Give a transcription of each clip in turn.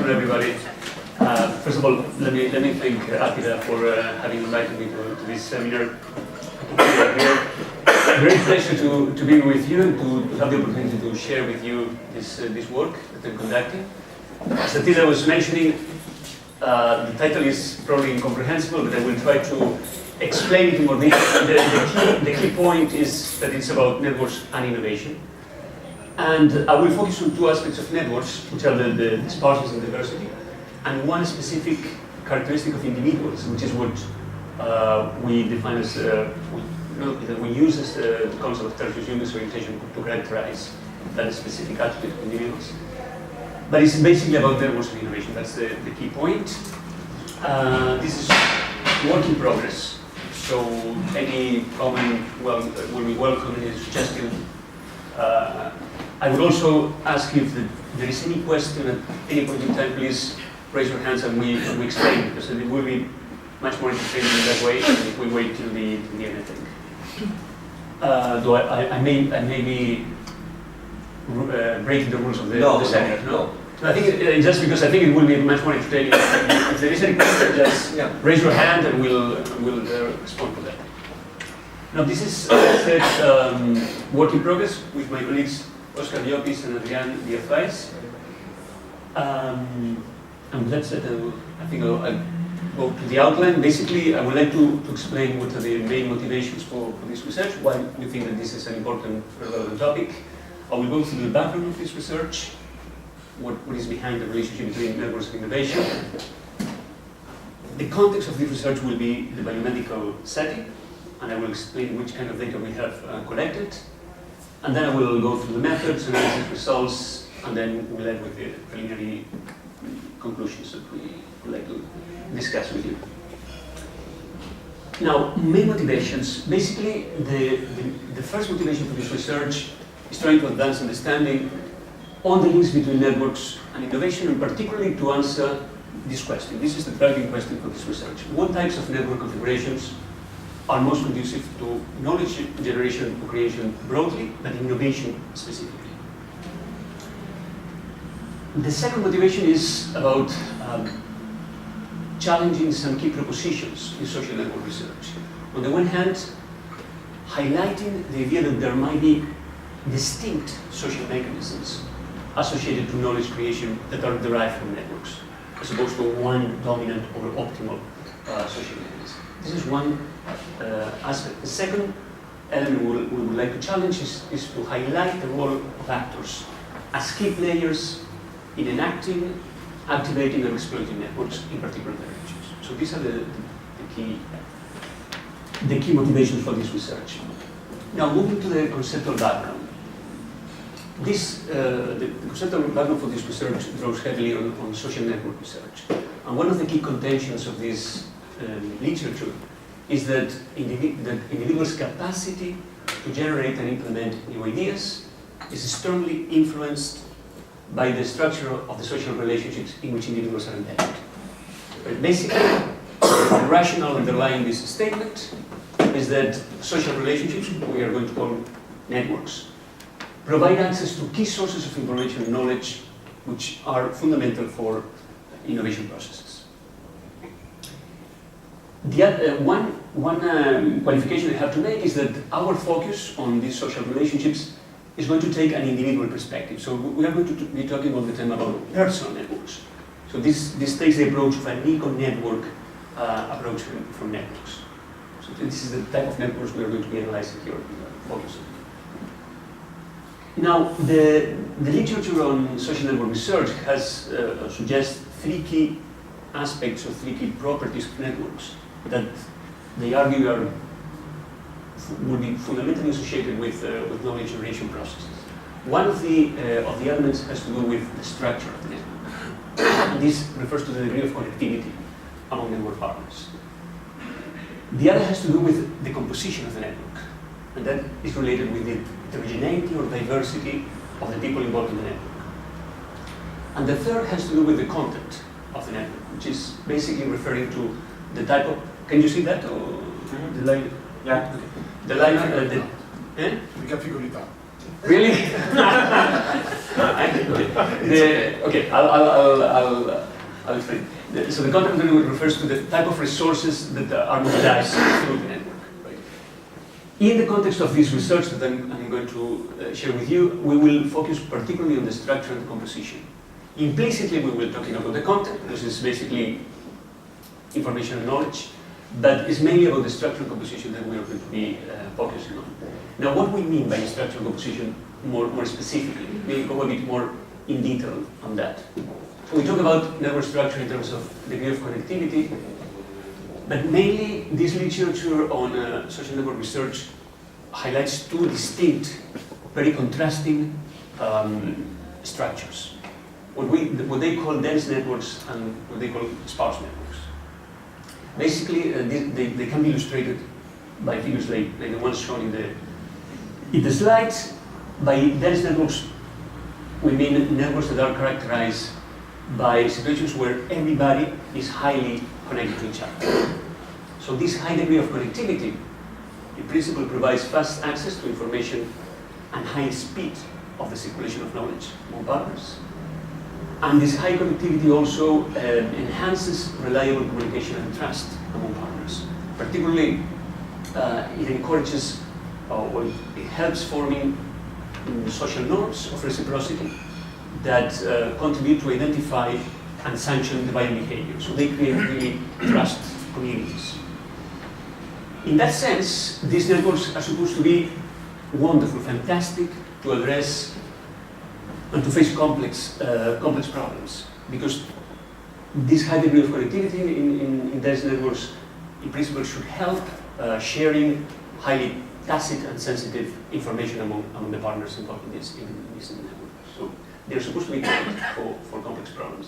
afternoon, everybody. First of all, let me thank Attila for having invited me to this seminar. Great pleasure to be with you and to have the opportunity to share with you this work that I'm conducting. As Attila was mentioning, the title is probably incomprehensible, but I will try to explain it in more detail. The key point is that it's about networks and innovation. And I will focus on two aspects of networks, which are the sparseness and diversity, and one specific characteristic of individuals, which is what we define as, we use as the concept of tertiary units orientation to characterize that specific attribute of individuals. But it's basically about networks and innovation. That's the key point. This is work in progress. So any comment will be welcome, any suggestion. I would also ask if there is any question at any point in time, please raise your hands and we explain, because it will be much more entertaining in that way if we wait till the end, I think. Though I may be breaking the rules of the seminar. No. I think just because I think it will be much more entertaining. If there is any question, just raise your hand and we'll respond to that. Now this is, as I said, work in progress with my colleagues Oscar Llopis and Adrián Díaz. And that's it. I think I'll go to the outline. Basically, I would like to explain what are the main motivations for this research, why we think that this is an important, relevant topic. I will go through the background of this research, what is behind the relationship between networks and innovation. The context of this research will be the biomedical setting, and I will explain which kind of data we have collected. And then I will go through the methods, analysis results, and then we'll end with the preliminary conclusions that we would like to discuss with you. Now, main motivations. Basically, the first motivation for this research is trying to advance understanding on the links between networks and innovation, and particularly to answer this question. This is the driving question for this research. What types of network configurations are most conducive to knowledge generation or creation broadly, but innovation specifically? The second motivation is about challenging some key propositions in social network research. On the one hand, highlighting the idea that there might be distinct social mechanisms associated to knowledge creation that are derived from networks, as opposed to one dominant or optimal social mechanism. This is one aspect. The second element we would like to challenge is to highlight the role of actors as key players in enacting, activating, and exploiting networks in particular directions. So these are the key motivations for this research. Now, moving to the conceptual background. The conceptual background for this research draws heavily on social network research. And one of the key contentions of this literature is that individuals' capacity to generate and implement new ideas is strongly influenced by the structure of the social relationships in which individuals are embedded. But basically, the rationale underlying this statement is that social relationships, we are going to call networks, provide access to key sources of information and knowledge which are fundamental for innovation processes. One qualification I have to make is that our focus on these social relationships is going to take an individual perspective. So we are going to be talking all the time about personal networks. So this takes the approach of an eco-network approach from networks. So this is the type of networks we are going to be analyzing here, focusing. Now, the literature on social network research has suggests three key aspects or three key properties of networks that they argue would be fundamentally associated with knowledge generation processes. One of the elements has to do with the structure of the network. And this refers to the degree of connectivity among network partners. The other has to do with the composition of the network, and that is related with the heterogeneity or diversity of the people involved in the network. And the third has to do with the content of the network, which is basically referring to the type of, can you see that? Or the line? Yeah. Okay. The line, Really? Okay, I'll explain. So the content of the network refers to the type of resources that are mobilized through the network. Right? In the context of this research that I'm going to share with you, we will focus particularly on the structure and the composition. Implicitly, we will talk about the content, because it's basically information and knowledge, but it's mainly about the structure and composition that we are going to be focusing on. Now, what we mean by structure and composition more specifically, we'll go a bit more in detail on that. We talk about network structure in terms of degree of connectivity, but mainly this literature on social network research highlights two distinct, very contrasting structures. What they call dense networks and what they call sparse networks. Basically, they can be illustrated by figures like the ones shown in the slides. By dense networks, we mean networks that are characterized by situations where everybody is highly connected to each other. So this high degree of connectivity, in principle, provides fast access to information and high speed of the circulation of knowledge among partners. And this high connectivity also enhances reliable communication and trust among partners. Particularly, it encourages or it helps forming social norms of reciprocity that contribute to identify and sanction the violent behavior. So they create really trust communities. In that sense, these networks are supposed to be wonderful, fantastic, to address and to face complex problems, because this high degree of connectivity in dense networks, in principle, should help sharing highly tacit and sensitive information among the partners involved in this network. So they're supposed to be great for complex problems.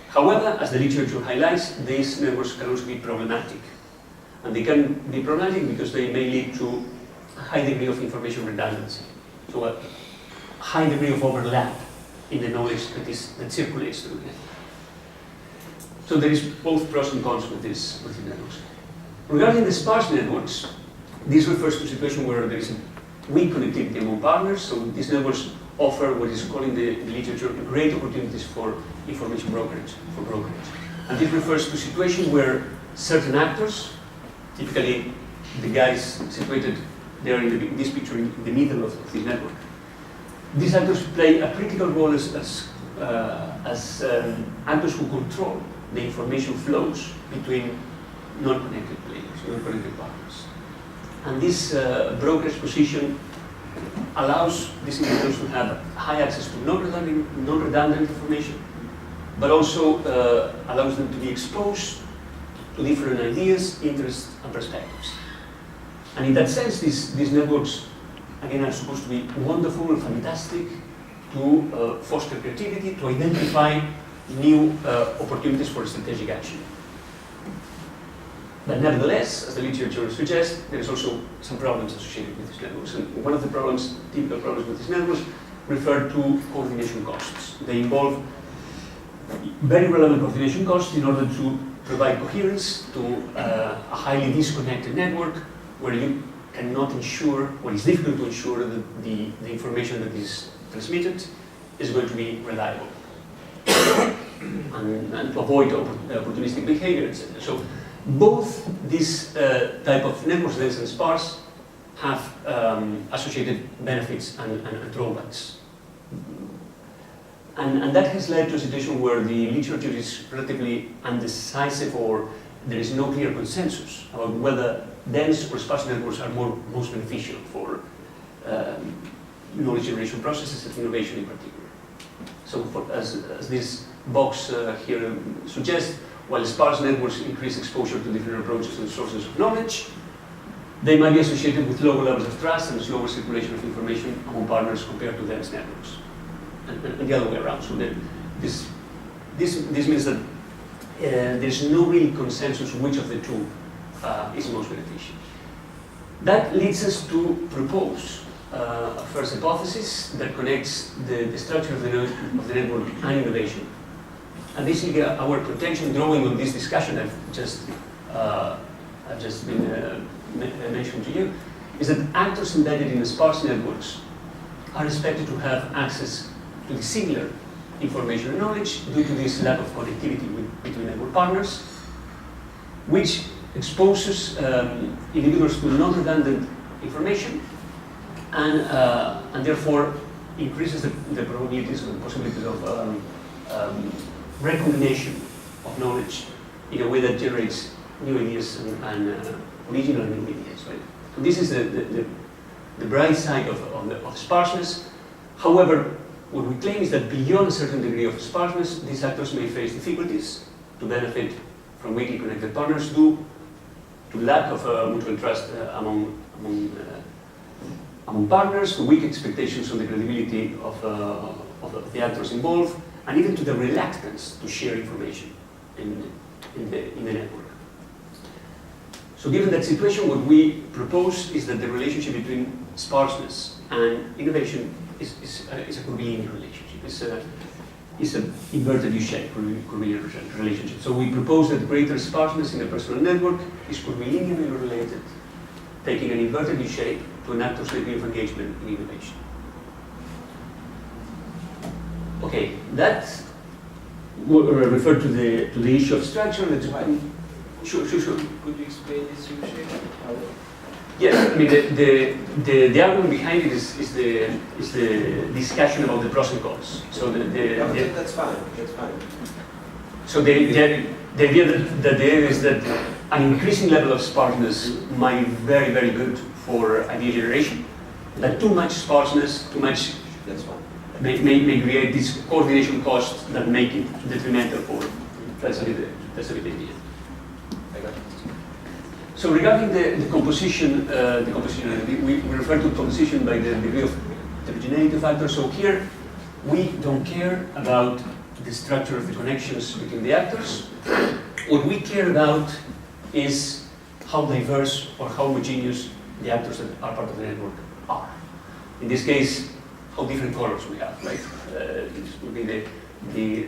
However, as the literature highlights, these networks can also be problematic. And they can be problematic because they may lead to a high degree of information redundancy. So a high degree of overlap in the knowledge that circulates through the network. So there is both pros and cons with these networks. Regarding the sparse networks, this refers to a situation where there is a weak connectivity among partners. So these networks offer what is called in the literature great opportunities for information brokerage, And this refers to a situation where certain actors, typically the guys situated there in this picture in the middle of this network, these actors play a critical role as actors who control the information flows between non-connected players, non-connected partners. And this brokerage position allows these individuals to have high access to non-redundant information, but also allows them to be exposed to different ideas, interests, and perspectives. And in that sense, these networks, again, are supposed to be wonderful, fantastic, to foster creativity, to identify new opportunities for strategic action. But nevertheless, as the literature suggests, there is also some problems associated with these networks. And one of the typical problems with these networks, refer to coordination costs. They involve very relevant coordination costs in order to provide coherence to a highly disconnected network where you cannot ensure, or it's difficult to ensure that the information that is transmitted is going to be reliable and to avoid opportunistic behavior, etc. So both these type of networks, dense and sparse, have associated benefits and drawbacks. And that has led to a situation where the literature is relatively undecisive, or there is no clear consensus about whether dense or sparse networks are most beneficial for knowledge generation processes and innovation in particular. So as this box here suggests, while sparse networks increase exposure to different approaches and sources of knowledge, they might be associated with lower levels of trust and slower circulation of information among partners compared to dense networks. And the other way around. So this means that there's no real consensus which of the two is most beneficial. That leads us to propose a first hypothesis that connects the structure of the network and innovation. And basically our contention, drawing on this discussion I've just been mentioned to you, is that actors embedded in sparse networks are expected to have access to the similar information and knowledge due to this lack of connectivity between network partners, which exposes individuals to non-redundant information and therefore increases the probabilities or the possibilities of recombination of knowledge in a way that generates new ideas and original new ideas, right? So this is the bright side of sparseness. However, what we claim is that beyond a certain degree of sparseness, these actors may face difficulties to benefit from weakly connected partners due to lack of mutual trust among partners, to weak expectations on the credibility of the actors involved, and even to the reluctance to share information in the network. So given that situation, what we propose is that the relationship between sparseness and innovation is a curvilinear relationship. It's an inverted U-shaped curvilinear relationship. So we propose that greater sparseness in a personal network is curvilinearly related, taking an inverted U-shape to an actor's degree of engagement in innovation. Okay, that referred to the issue of structure. Sure. Could you explain this U-shape? Yes, I mean the argument behind it is the discussion about the pros and cons. So that's fine. So the idea is that an increasing level of sparseness might be very, very good for idea generation. That too much sparseness, That's fine. may create these coordination costs that make it detrimental for. That's a bit the idea. I got it. So regarding the composition, we refer to composition by the degree of heterogeneity factor. So here, we don't care about the structure of the connections between the actors. What we care about is how diverse or how homogeneous the actors that are part of the network are. In this case, how different colors we have, right? This would be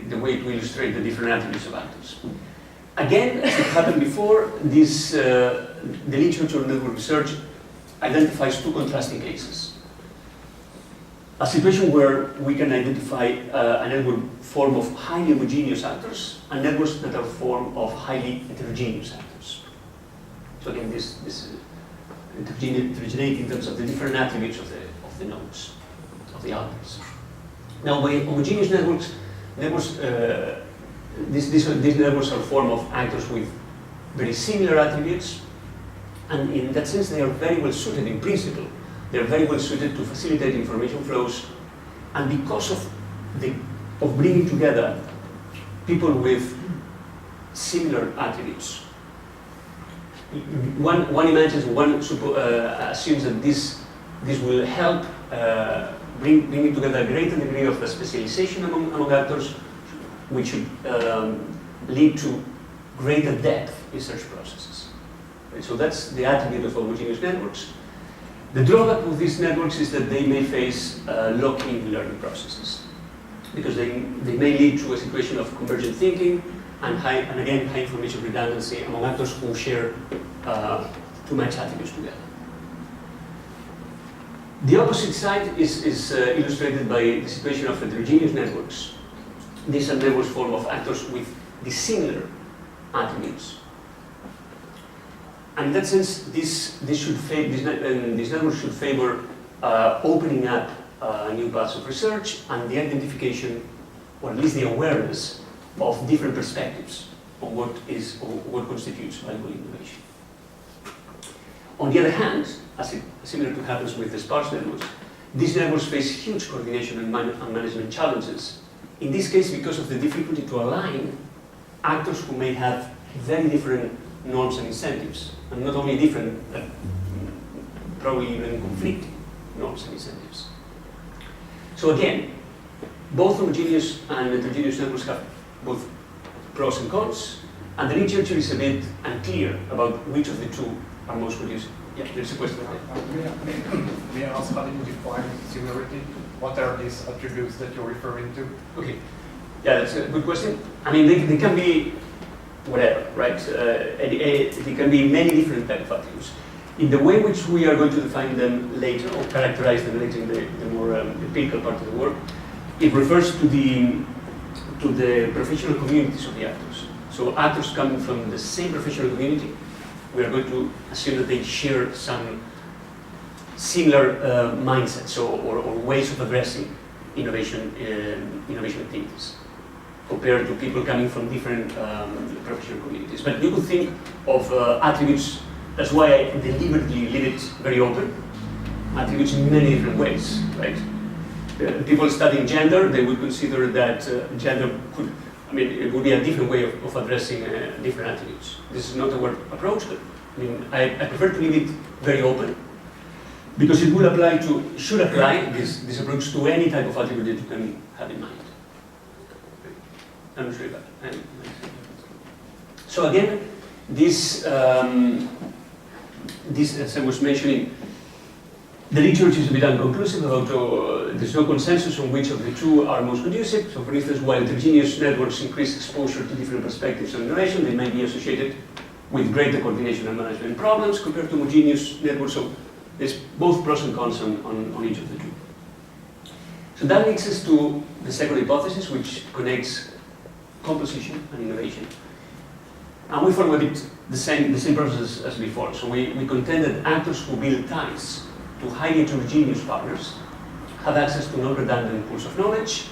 the way to illustrate the different attributes of actors. Again, as it happened before, the literature on network research identifies two contrasting cases. A situation where we can identify a network form of highly homogeneous actors and networks that are formed of highly heterogeneous actors. So again, this heterogeneity in terms of the different attributes of the nodes, of the actors. Now, by homogeneous networks, these networks are formed of actors with very similar attributes, and in that sense they are very well suited in principle. They are very well suited to facilitate information flows, and because of bringing together people with similar attributes. One imagines, assumes that this will help bringing together a greater degree of specialization among actors, which should lead to greater depth in search processes. Right? So that's the attribute of homogeneous networks. The drawback of these networks is that they may face lock-in learning processes, because they may lead to a situation of convergent thinking and again high information redundancy among actors who share too much attributes together. The opposite side is illustrated by the situation of heterogeneous networks. These are networks formed of actors with dissimilar attributes. And in that sense, these networks should favor opening up new paths of research and the identification, or at least the awareness, of different perspectives on what constitutes valuable innovation. On the other hand, similar to happens with the sparse networks, these networks face huge coordination and management challenges. In this case, because of the difficulty to align actors who may have very different norms and incentives, and not only different, but probably even conflicting norms and incentives. So again, both homogeneous and heterogeneous networks have both pros and cons, and the literature is a bit unclear about which of the two are most conducive. Yeah, there's a question. May I ask how do you define similarity? What are these attributes that you're referring to? Okay, yeah, that's a good question. I mean, they can be whatever, right? They can be many different types of attributes. In the way in which we are going to define them later, or characterize them later in the more empirical part of the work, it refers to the professional communities of the actors. So actors coming from the same professional community, we are going to assume that they share some similar mindsets or ways of addressing innovation activities, compared to people coming from different professional communities. But you could think of attributes, that's why I deliberately leave it very open, attributes in many different ways, right? People studying gender, they would consider that gender could, it would be a different way of addressing different attributes. This is not a word approach, but I prefer to leave it very open, because it will apply to, should apply this approach to any type of attribute that you can have in mind. I'm not sure about that. So again, this, as I was mentioning, the research is a bit inconclusive about, there's no consensus on which of the two are most conducive. So for instance, while heterogeneous networks increase exposure to different perspectives on innovation, they may be associated with greater coordination and management problems compared to homogeneous networks. So there's both pros and cons on each of the two. So that leads us to the second hypothesis, which connects composition and innovation. And we follow a bit the same process as before. So we contend that actors who build ties to highly heterogeneous partners have access to non-redundant pools of knowledge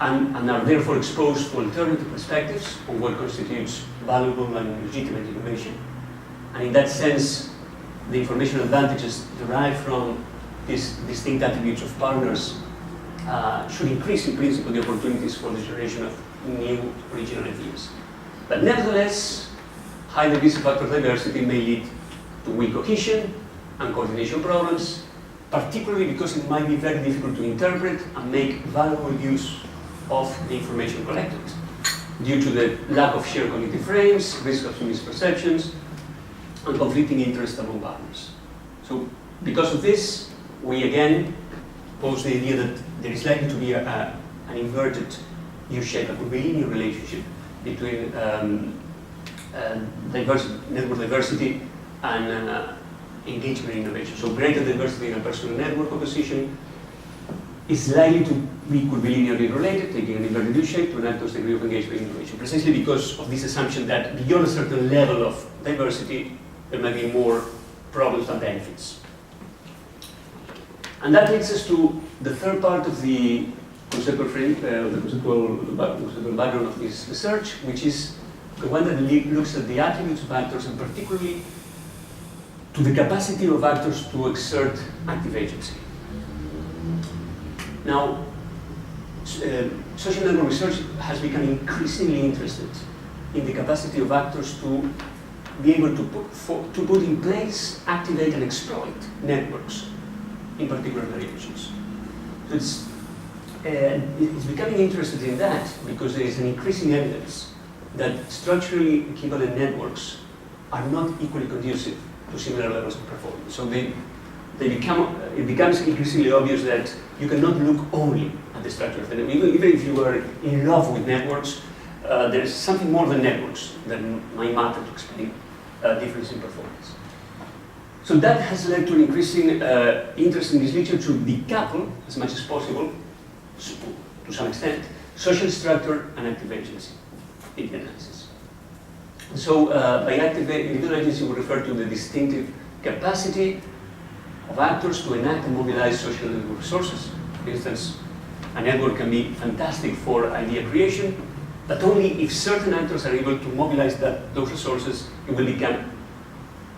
and are therefore exposed to alternative perspectives on what constitutes valuable and legitimate innovation. And in that sense, the information advantages derived from these distinct attributes of partners should increase in principle the opportunities for the generation of new original ideas. But nevertheless, high degrees of actor diversity may lead to weak cohesion and coordination problems, particularly because it might be very difficult to interpret and make valuable use of the information collected, due to the lack of shared cognitive frames, risk of misperceptions, and conflicting interests among partners. So because of this, we again pose the idea that there is likely to be an inverted U-shaped, a curvilinear relationship between network diversity and engagement in innovation. So greater diversity in a personal network composition is likely to be curvilinearly related, taking an inverted U-shape, to an actor's degree of engagement in innovation, precisely because of this assumption that beyond a certain level of diversity, there might be more problems than benefits. And that leads us to the third part of the conceptual frame, the conceptual background of this research, which is the one that looks at the attributes of actors, and particularly to the capacity of actors to exert active agency. Now, social network research has become increasingly interested in the capacity of actors to be able to put in place, activate, and exploit networks in particular variations. So it's becoming interested in that because there is an increasing evidence that structurally equivalent networks are not equally conducive to similar levels of performance. So it becomes increasingly obvious that you cannot look only at the structure of the network. Even if you are in love with networks, there's something more than networks that might matter to explain difference in performance. So that has led to an increasing interest in this literature to decouple, as much as possible, to some extent, social structure and active agency in the analysis. So by active individual agency, we refer to the distinctive capacity of actors to enact and mobilize social network resources. For instance, a network can be fantastic for idea creation, but only if certain actors are able to mobilize those resources, it will become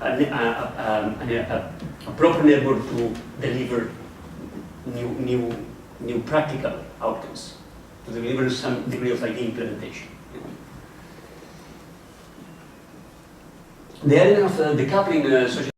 a proper network to deliver new practical outcomes, to deliver some degree of idea implementation. The element of decoupling social